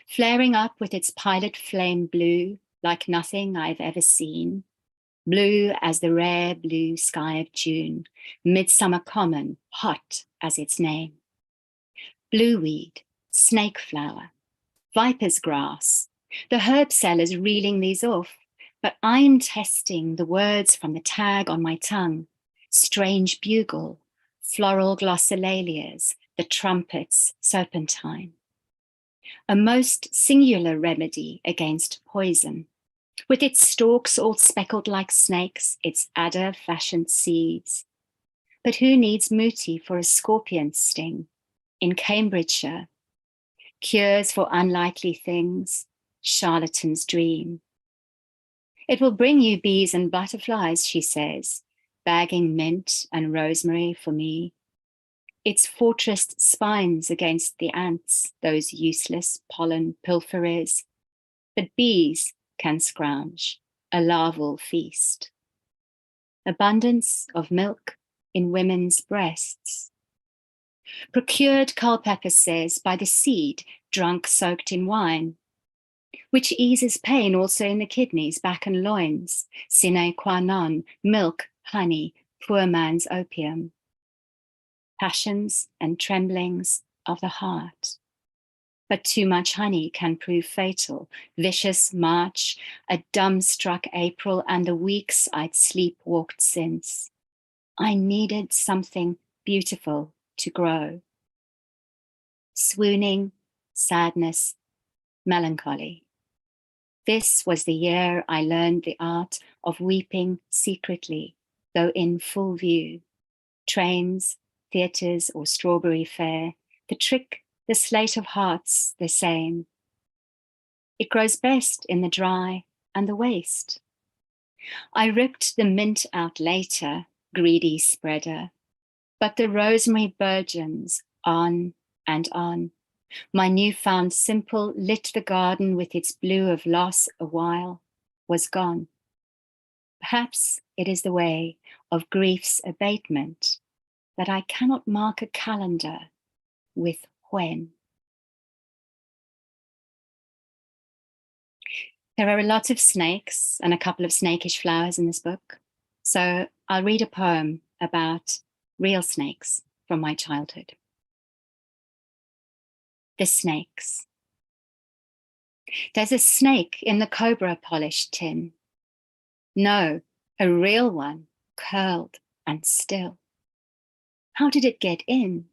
flaring up with its pilot flame blue like nothing I've ever seen, blue as the rare blue sky of June, midsummer common, hot as its name. Blueweed, snake flower, viper's grass, the herb sellers reeling these off, but I'm testing the words from the tag on my tongue. Strange bugle, floral glossolalias, the trumpet's serpentine. A most singular remedy against poison. With its stalks all speckled like snakes, its adder-fashioned seeds. But who needs muti for a scorpion's sting? In Cambridgeshire, cures for unlikely things, charlatan's dream. It will bring you bees and butterflies, she says, bagging mint and rosemary for me. Its fortressed spines against the ants, those useless pollen pilferers. But bees can scrounge a larval feast. Abundance of milk in women's breasts. Procured, Culpeper says, by the seed drunk soaked in wine, which eases pain also in the kidneys, back and loins, sine qua non, milk, honey, poor man's opium. Passions and tremblings of the heart. But too much honey can prove fatal. Vicious March, a dumb-struck April, and the weeks I'd sleepwalked since. I needed something beautiful to grow. Swooning, sadness, melancholy. This was the year I learned the art of weeping secretly, though in full view. Trains, theatres, or Strawberry Fair, the trick, the slate of hearts, the same. It grows best in the dry and the waste. I ripped the mint out later, greedy spreader, but the rosemary burgeons on and on. My newfound simple lit the garden with its blue of loss a while, was gone. Perhaps it is the way of grief's abatement that I cannot mark a calendar with when. There are lots of snakes and a couple of snakish flowers in this book, so I'll read a poem about real snakes from my childhood. The snakes. There's a snake in the cobra polished tin. No, a real one, curled and still. How did it get in?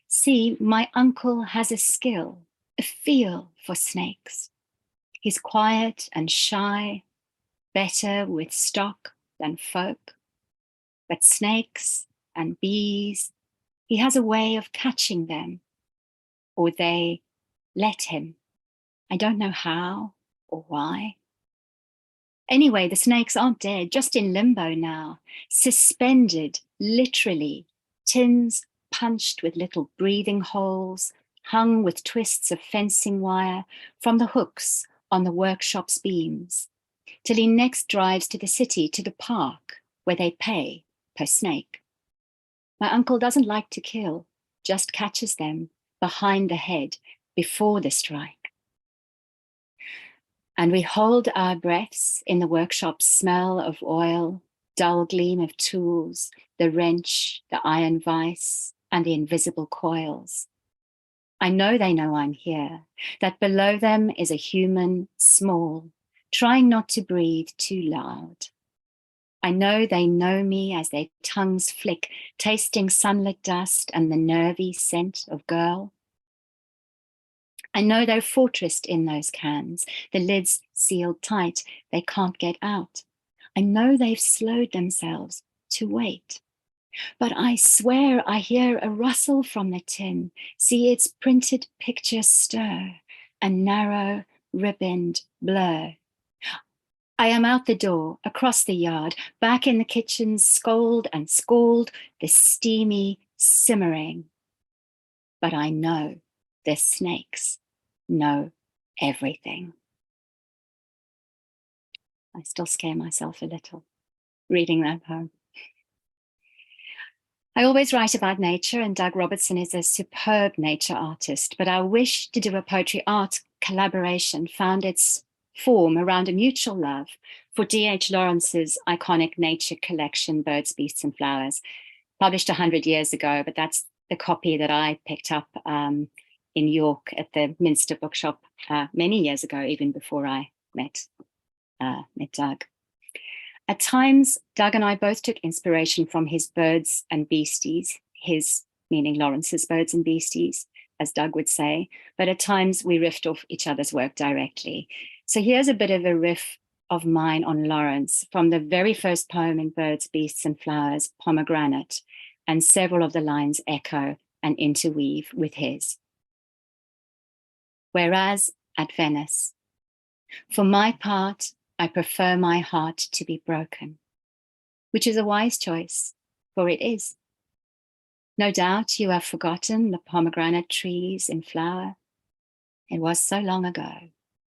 See, my uncle has a skill, a feel for snakes. He's quiet and shy, better with stock than folk. But snakes and bees, he has a way of catching them, or they let him. I don't know how or why. Anyway, the snakes aren't dead, just in limbo now, suspended, literally, tins punched with little breathing holes, hung with twists of fencing wire from the hooks on the workshop's beams, till he next drives to the city, to the park, where they pay per snake. My uncle doesn't like to kill, just catches them behind the head before the strike. And we hold our breaths in the workshop's smell of oil, dull gleam of tools, the wrench, the iron vise, and the invisible coils. I know they know I'm here, that below them is a human, small, trying not to breathe too loud. I know they know me as their tongues flick, tasting sunlit dust and the nervy scent of girl. I know they're fortressed in those cans, the lids sealed tight, they can't get out. I know they've slowed themselves to wait. But I swear I hear a rustle from the tin, see its printed picture stir, a narrow, ribboned blur. I am out the door, across the yard, back in the kitchen, scold and scald, the steamy simmering. But I know the snakes know everything. I still scare myself a little reading that poem. I always write about nature, and Doug Robertson is a superb nature artist, but our wish to do a poetry art collaboration found its form around a mutual love for D.H. Lawrence's iconic nature collection, Birds, Beasts and Flowers, published 100 years ago, but that's the copy that I picked up in York at the Minster Bookshop many years ago, even before I met Doug. At times, Doug and I both took inspiration from his Birds and Beasties, his meaning Lawrence's Birds and Beasties, as Doug would say, but at times we riffed off each other's work directly. So here's a bit of a riff of mine on Lawrence from the very first poem in Birds, Beasts and Flowers, Pomegranate, and several of the lines echo and interweave with his. Whereas at Venice, for my part, I prefer my heart to be broken, which is a wise choice, for it is. No doubt you have forgotten the pomegranate trees in flower. It was so long ago,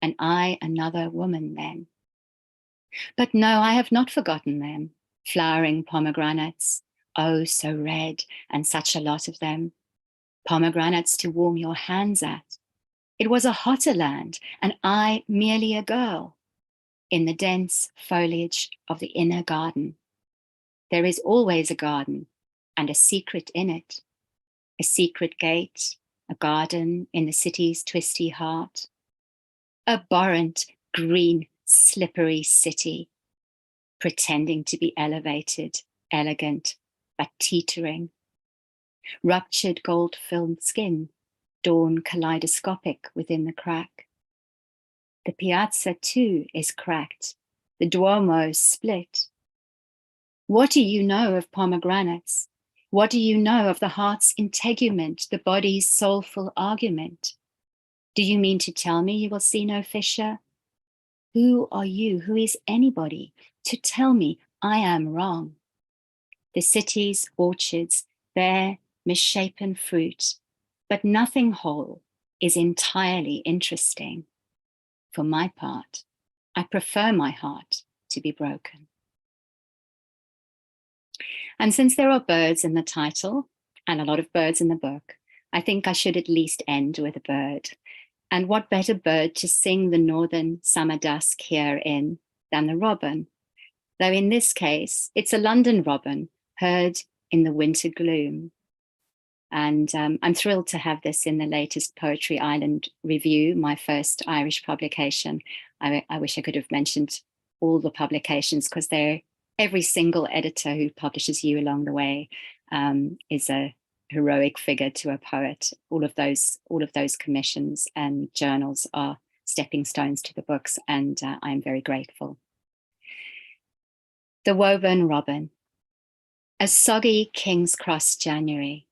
and I another woman then. But no, I have not forgotten them, flowering pomegranates, oh, so red, and such a lot of them. Pomegranates to warm your hands at. It was a hotter land, and I merely a girl. In the dense foliage of the inner garden. There is always a garden and a secret in it, a secret gate, a garden in the city's twisty heart, abhorrent, green, slippery city, pretending to be elevated, elegant, but teetering, ruptured gold-filmed skin, dawn kaleidoscopic within the crack. The piazza, too, is cracked. The Duomo split. What do you know of pomegranates? What do you know of the heart's integument, the body's soulful argument? Do you mean to tell me you will see no fissure? Who are you, who is anybody, to tell me I am wrong? The city's orchards bear misshapen fruit, but nothing whole is entirely interesting. For my part, I prefer my heart to be broken. And since there are birds in the title and a lot of birds in the book, I think I should at least end with a bird. And what better bird to sing the northern summer dusk here in than the robin? Though in this case, it's a London robin heard in the winter gloom. And I'm thrilled to have this in the latest Poetry Island review, my first Irish publication. I wish I could have mentioned all the publications because every single editor who publishes you along the way is a heroic figure to a poet. All of those commissions and journals are stepping stones to the books, and I'm very grateful. The Woburn Robin. A soggy King's Cross January.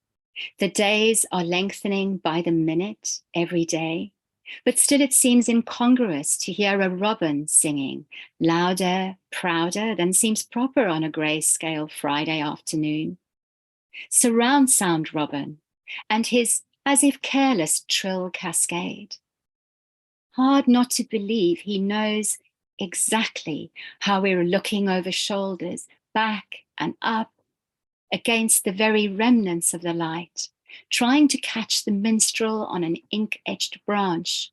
The days are lengthening by the minute every day, but still it seems incongruous to hear a robin singing, louder, prouder than seems proper on a grayscale Friday afternoon. Surround sound robin and his as if careless trill cascade. Hard not to believe he knows exactly how we're looking over shoulders, back and up against the very remnants of the light, trying to catch the minstrel on an ink-edged branch,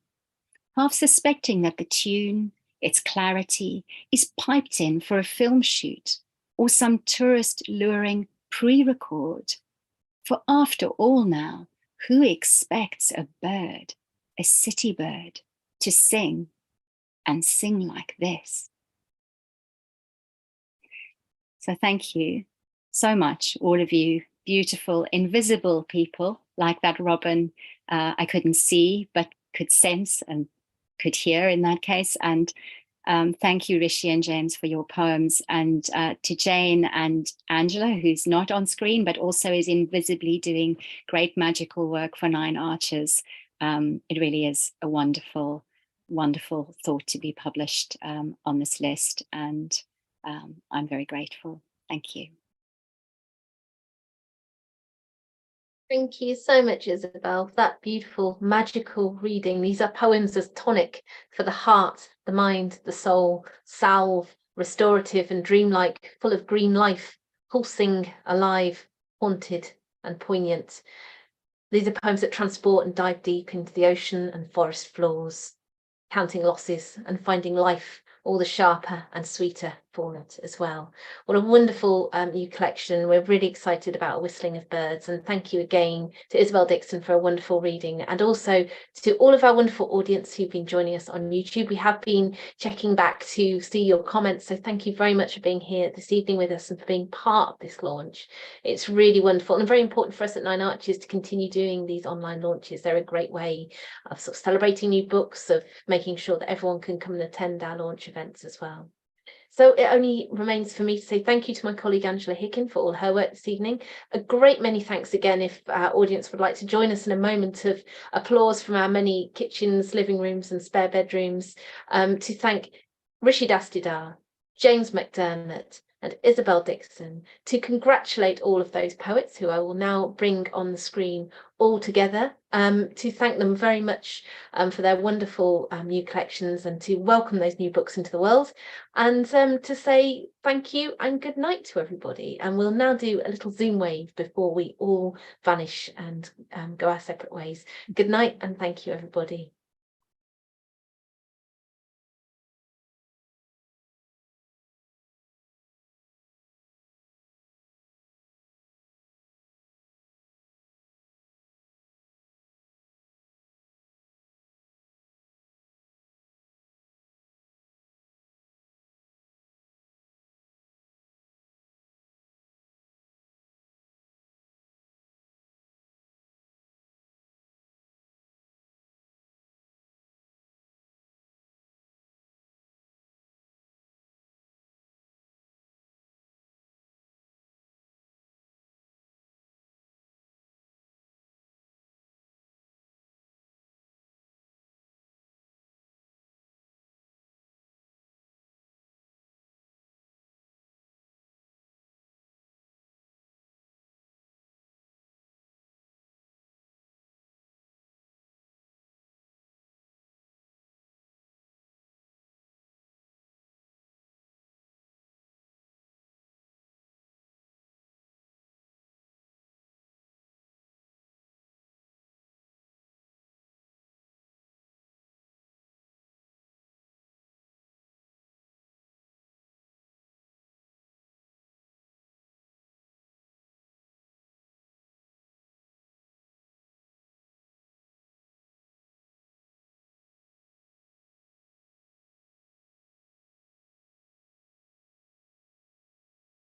half suspecting that the tune, its clarity, is piped in for a film shoot or some tourist luring pre-record. For after all now, who expects a bird, a city bird, to sing and sing like this? So thank you so much, all of you beautiful, invisible people like that robin I couldn't see, but could sense and could hear in that case. And thank you, Rishi and James, for your poems. And to Jane and Angela, who's not on screen, but also is invisibly doing great magical work for Nine Arches. It really is a wonderful, wonderful thought to be published on this list. And I'm very grateful. Thank you. Thank you so much, Isobel, for that beautiful, magical reading. These are poems as tonic for the heart, the mind, the soul, salve, restorative and dreamlike, full of green life, pulsing, alive, haunted and poignant. These are poems that transport and dive deep into the ocean and forest floors, counting losses and finding life all the sharper and sweeter for it as well. What a wonderful new collection. We're really excited about Whistling of Birds, and thank you again to Isobel Dixon for a wonderful reading, and also to all of our wonderful audience who've been joining us on YouTube. We have been checking back to see your comments, so thank you very much for being here this evening with us and for being part of this launch. It's really wonderful and very important for us at Nine Arches to continue doing these online launches. They're a great way of sort of celebrating new books, of making sure that everyone can come and attend our launch events as well. So it only remains for me to say thank you to my colleague Angela Hicken for all her work this evening. A great many thanks again if our audience would like to join us in a moment of applause from our many kitchens, living rooms and spare bedrooms, to thank Rishi Dastidar, James McDermott and Isobel Dixon, to congratulate all of those poets who I will now bring on the screen all together, to thank them very much for their wonderful new collections and to welcome those new books into the world, and to say thank you and good night to everybody. And we'll now do a little Zoom wave before we all vanish and go our separate ways. Good night and thank you, everybody.